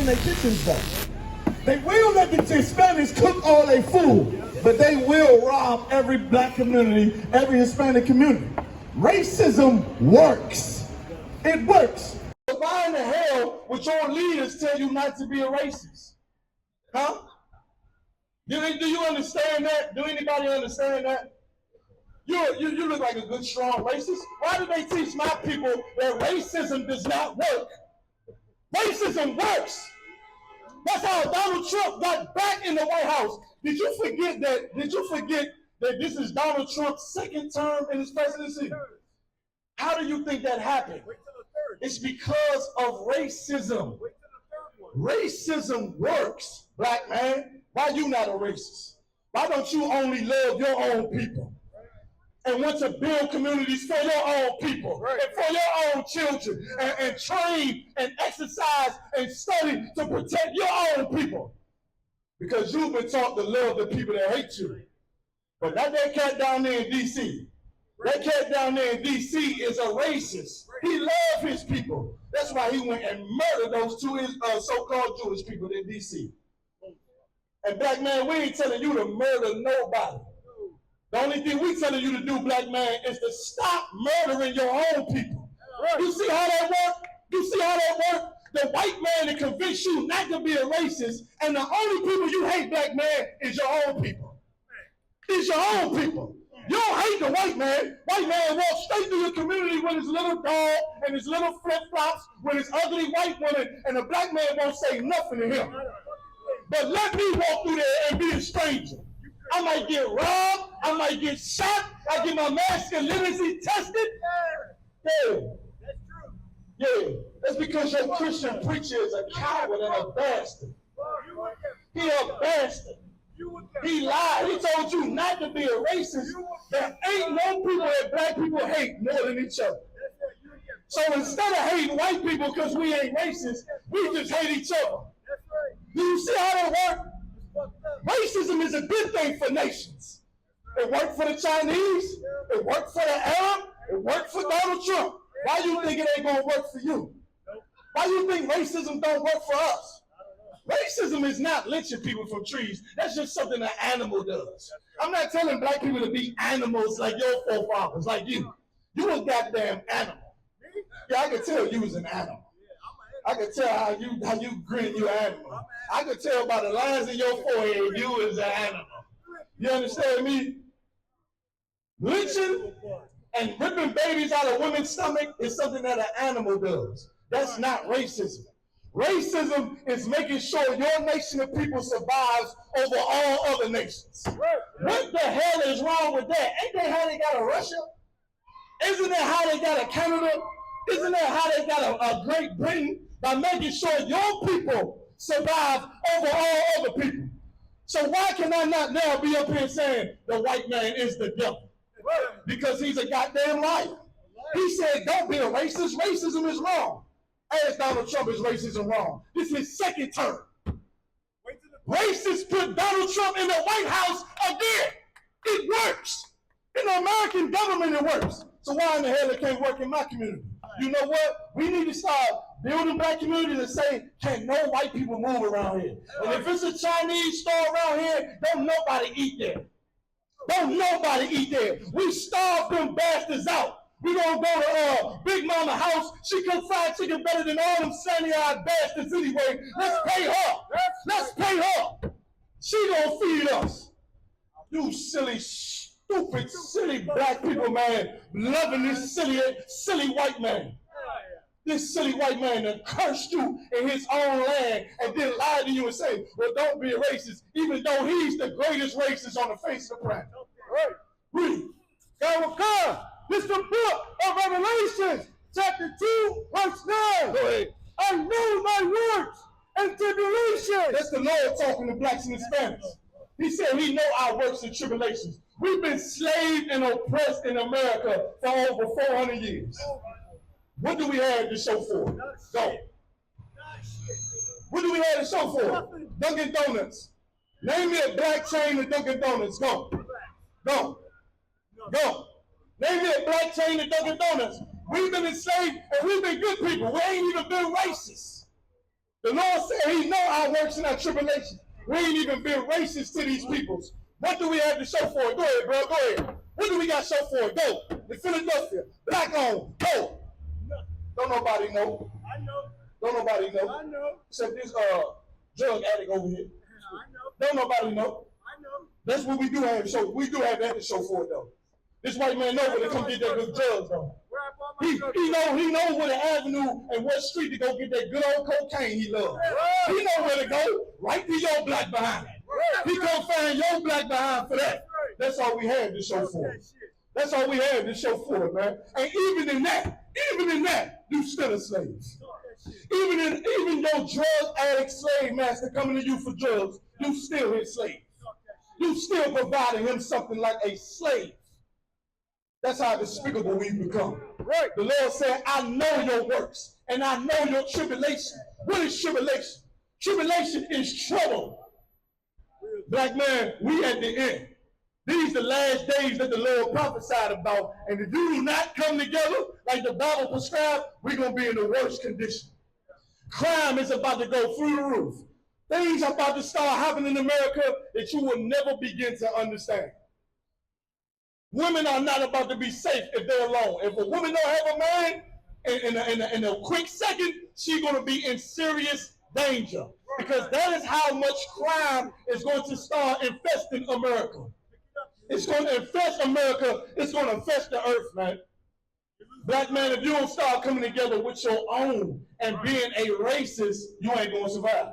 in their kitchens though. They will let the Hispanics cook all their food, but they will rob every black community, every Hispanic community. Racism works. It works. So why in the hell would your leaders tell you not to be a racist? Huh? Do you understand that? Do anybody understand that? You look like a good, strong racist. Why do they teach my people that racism does not work? Racism works. That's how Donald Trump got back in the White House. Did you forget that this is Donald Trump's second term in his presidency? How do you think that happened? It's because of racism. Racism works, black man. Why you not a racist? Why don't you only love your own people and want to build communities for your own people and for your own children and train and exercise and study to protect your own people? Because you've been taught to love the people that hate you. But not that cat down there in D.C. That cat down there in D.C. is a racist. He loved his people. That's why he went and murdered those two so-called Jewish people in D.C. And black man, we ain't telling you to murder nobody. The only thing we telling you to do, black man, is to stop murdering your own people. You see how that works? You see how that works? The white man to convince you not to be a racist, and the only people you hate, black man, is your own people. It's your own people. You don't hate the white man. White man walks straight through your community with his little dog and his little flip-flops with his ugly white woman, and the black man won't say nothing to him. But let me walk through there and be a stranger. I might get robbed. I might get shot. I get my masculinity tested. Yeah. That's true. Yeah. That's because your Christian preacher is a coward and a bastard. He a bastard. He lied. He told you not to be a racist. There ain't no people that black people hate more than each other. So instead of hating white people because we ain't racist, we just hate each other. Do you see how that works? Racism is a good thing for nations. It worked for the Chinese. It worked for the Arab. It worked for Donald Trump. Why you think it ain't gonna work for you? Why you think racism don't work for us? Racism is not lynching people from trees. That's just something an animal does. I'm not telling black people to be animals like your forefathers, like you. You a goddamn animal. Yeah, I can tell you was an animal. I can tell how you grin, you animal. I can tell by the lines in your forehead, you is an animal. You understand me? Lynching and ripping babies out of women's stomach is something that an animal does. That's not racism. Racism is making sure your nation of people survives over all other nations. What the hell is wrong with that? Ain't that how they got a Russia? Isn't that how they got a Canada? Isn't that how they got a Great Britain? By making sure your people survive over all other people. So why can I not now be up here saying the white man is the devil? Because he's a goddamn liar. He said, don't be a racist. Racism is wrong. As Donald Trump is racism wrong. This is his second term. Racists put Donald Trump in the White House again. It works. In the American government, it works. So why in the hell it can't work in my community? You know what? We need to start building black communities and say, can no white people move around here? And if it's a Chinese store around here, don't nobody eat there. Don't nobody eat there. We starve them bastards out. We gonna go to Big Mama house. She cook fried chicken better than all them sunny-eyed bastards anyway. Let's pay her. Let's pay her. She gonna feed us. You silly, stupid, silly black people, man, loving this silly white man. This silly white man that cursed you in his own land and then lied to you and say, well, don't be a racist, even though he's the greatest racist on the face of the planet. Right. Read. God will come. This is the book of Revelations, chapter 2, verse 9. Go ahead. I know my works and tribulations. That's the Lord talking to blacks and Hispanics. He said he know our works and tribulations. We've been slaved and oppressed in America for over 400 years. What do we have to show for it? Go. What do we have to show for it? Dunkin' Donuts. Name me a black chain of Dunkin' Donuts. Go. Go. Go. Name me a black chain of Dunkin' Donuts. We've been enslaved and we've been good people. We ain't even been racist. The Lord said he know our works and our tribulations. We ain't even been racist to these peoples. What do we have to show for it? Go ahead, bro. Go ahead. What do we got to show for it? Go. The Philadelphia. Black on. Go. Don't nobody know. I know. Don't nobody know. I know. Except this drug addict over here. I know. Don't nobody know. I know. That's what we do have to show. We do have that to show for it though. This white man know where to come get that good drugs though. He know what avenue and what street to go get that good old cocaine he loves. He know where to go. Right to your black behind. He gonna find your black behind for that. That's all we have to show for it. That's all we have to show for it, man. And even in that, you still a slave. Even your drug addict slave master coming to you for drugs, you still his slave. You still providing him something like a slave. That's how despicable we've become. Right. The Lord said, I know your works and I know your tribulation. What is tribulation? Tribulation is trouble. Black man, we at the end. These are the last days that the Lord prophesied about. And if you do not come together like the Bible prescribed, we're going to be in the worst condition. Crime is about to go through the roof. Things are about to start happening in America that you will never begin to understand. Women are not about to be safe if they're alone. If a woman don't have a man, in a quick second, she's going to be in serious danger. Because that is how much crime is going to start infesting America. It's going to infest America. It's going to infest the earth, man. Black man, if you don't start coming together with your own and being a racist, you ain't going to survive.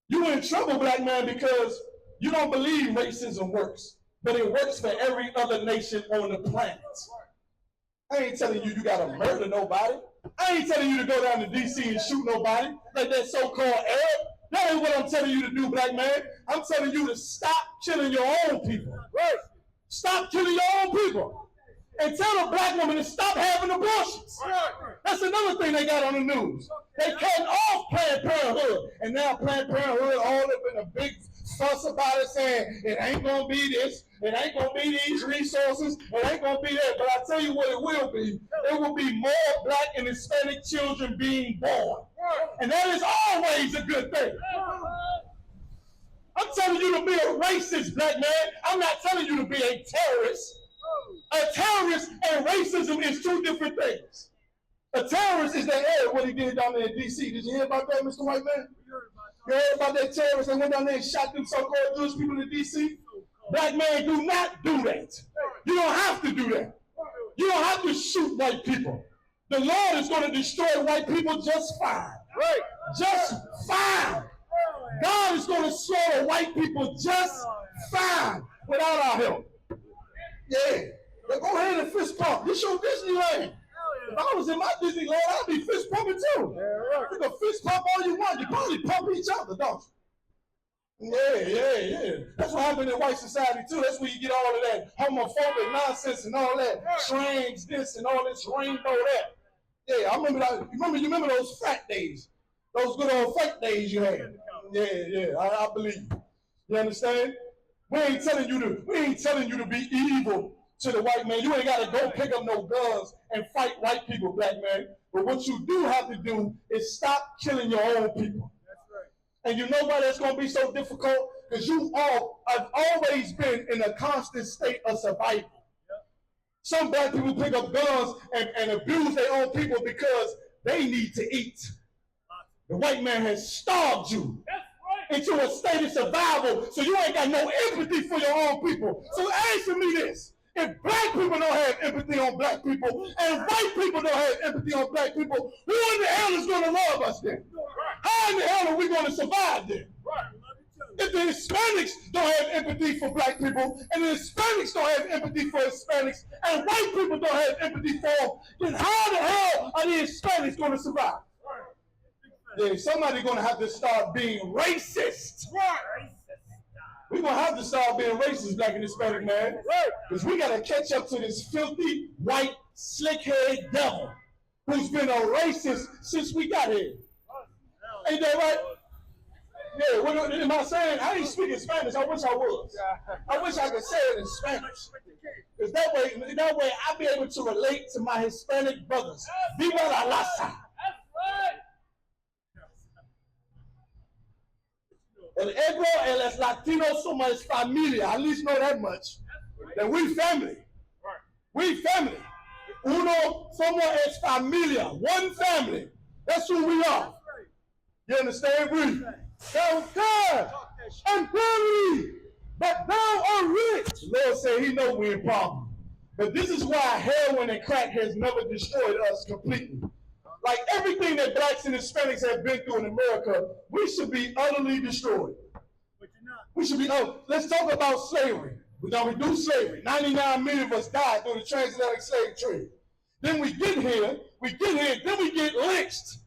You in trouble, black man, because you don't believe racism works. But it works for every other nation on the planet. I ain't telling you got to murder nobody. I ain't telling you to go down to D.C. and shoot nobody like that so-called Arab. That ain't what I'm telling you to do, black man. I'm telling you to stop killing your own people. Right? Stop killing your own people. And tell a black woman to stop having abortions. Right. That's another thing they got on the news. They cutting off Planned Parenthood. And now Planned Parenthood all up in a big fuss about it saying it ain't going to be this, it ain't going to be these resources, it ain't going to be that. But I tell you what it will be. It will be more black and Hispanic children being born. And that is always a good thing. I'm telling you to be a racist, black man. I'm not telling you to be a terrorist. A terrorist and racism is two different things. A terrorist is that what he did down there in D.C. Did you hear about that, Mr. White Man? You heard about that terrorist that went down there and shot them so-called Jewish people in D.C.? Black man, do not do that. You don't have to do that. You don't have to shoot white people. The Lord is going to destroy white people just fine. Right. Just fine. God is going to slaughter white people just fine without our help. Yeah. Go ahead and fist pump. This your Disneyland. If I was in my Disneyland, I'd be fist pumping too. You can fist pump all you want. You probably pump each other, don't you? Yeah. That's what happened in white society too. That's where you get all of that homophobic nonsense and all that. Trans this and all this rainbow that. Yeah, I remember that. You remember those frat days? Those good old fake days you had. Yeah. I believe. You understand? We ain't telling you to be evil to the white man. You ain't got to go pick up no guns and fight white people, black man. But what you do have to do is stop killing your own people. That's right. And you know why that's going to be so difficult? Because you all have always been in a constant state of survival. Yep. Some black people pick up guns and abuse their own people because they need to eat. The white man has starved you into a state of survival, so you ain't got no empathy for your own people. So answer me this. If black people don't have empathy on black people, and white people don't have empathy on black people, who in the hell is going to love us then? How in the hell are we going to survive then? If the Hispanics don't have empathy for black people, and the Hispanics don't have empathy for Hispanics, and white people don't have empathy for them, then how the hell are the Hispanics going to survive? Yeah, somebody's going to have to start being racist. We're going to have to start being racist, black and Hispanic, man. Because we got to catch up to this filthy, white, slick-haired devil who's been a racist since we got here. Ain't that right? Yeah, what am I saying? I ain't speaking Spanish. I wish I was. I wish I could say it in Spanish. Because that way I'll be able to relate to my Hispanic brothers. Viva la raza. El negro and los Latinos somos familia. At least know that much. That we family. We family. Uno somos es familia. One family. That's who we are. You understand? We. Thou God and glory, but thou art rich. The Lord said he knows we're in problem. But this is why heroin and crack has never destroyed us completely. Like everything that blacks and Hispanics have been through in America, we should be utterly destroyed. But you're not. We should be, let's talk about slavery. We're going to reduce slavery. 99 million of us died during the transatlantic slave trade. Then we get here, then we get lynched.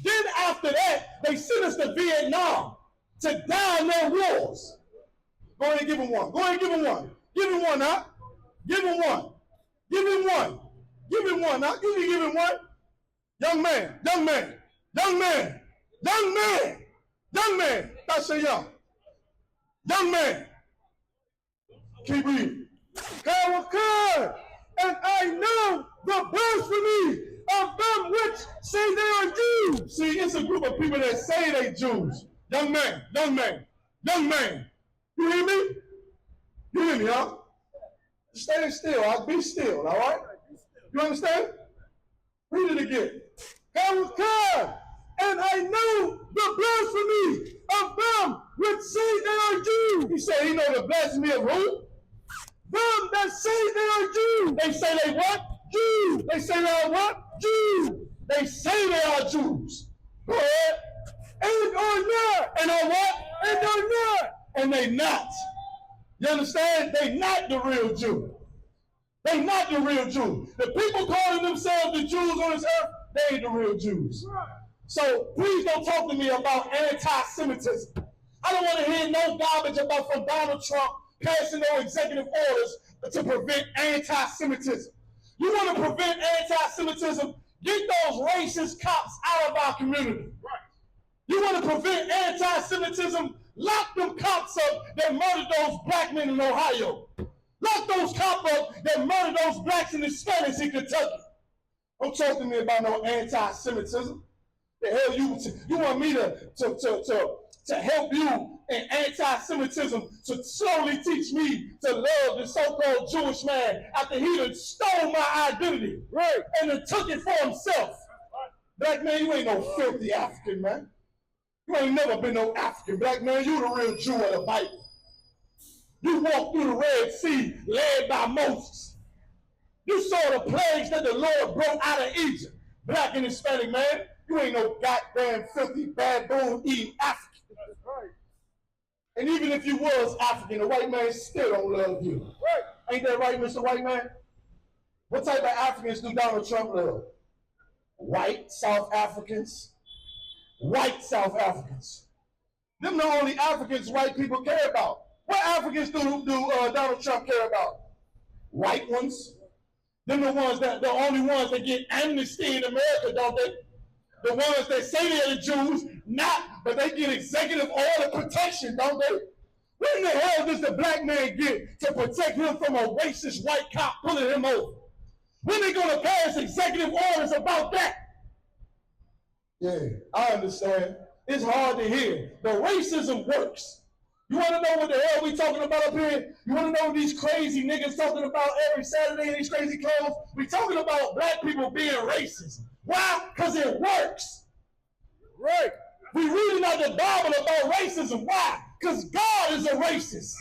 Then after that, they sent us to Vietnam to die in their wars. Go ahead and give him one. Go ahead and give him one. Give him one, huh? Give him one. Give him one. Give him one, huh? You can give him one. Young man, young man, young man, young man, young man. That's a young. Young man. Keep reading. How occurred, and I know the blasphemy of them which say they are Jews. See, it's a group of people that say they Jews. Young man, young man, young man. You hear me? You hear me, huh? Stay still. I'll be still, all right? You understand? Read it again. How occurred, and I know the blasphemy of them which say they are Jews. He said he know the blasphemy of who? Them that say they are Jews. They say they what? Jews. They say they are what? Jews. They say they are Jews. Go ahead. And are not. And are what? And are not. And they not. You understand? They not the real Jew. They not the real Jew. The people calling themselves the Jews on this earth, they ain't the real Jews. So please don't talk to me about anti-Semitism. I don't want to hear no garbage about from Donald Trump passing no executive orders to prevent anti-Semitism. You want to prevent anti-Semitism? Get those racist cops out of our community. You want to prevent anti-Semitism? Lock them cops up that murdered those black men in Ohio. Lock those cops up that murdered those blacks and Hispanics in Kentucky. Don't talk to me about no anti-Semitism. The hell you want me to help you in anti-Semitism, to slowly teach me to love the so-called Jewish man after he done stole my identity, right, and then took it for himself. Black man, you ain't no filthy African, man. You ain't never been no African. Black man, you the real Jew of the Bible. You walked through the Red Sea led by Moses. You saw the plagues that the Lord brought out of Egypt. Black and Hispanic, man, you ain't no goddamn filthy baboon eating African. And even if you was African, the white man still don't love you. Right. Ain't that right, Mr. White Man? What type of Africans do Donald Trump love? White South Africans. White South Africans. Them the only Africans white people care about. What Africans do Donald Trump care about? White ones. Them the only ones that get amnesty in America, don't they? The ones that say they're the Jews, not, but they get executive order protection, don't they? What in the hell does the black man get to protect him from a racist white cop pulling him over? When they gonna pass executive orders about that? Yeah, I understand. It's hard to hear. The racism works. You want to know what the hell we talking about up here? You want to know what these crazy niggas talking about every Saturday in these crazy clothes? We talking about black people being racist. Why? Because it works. Right. We reading out the Bible about racism. Why? Because God is a racist.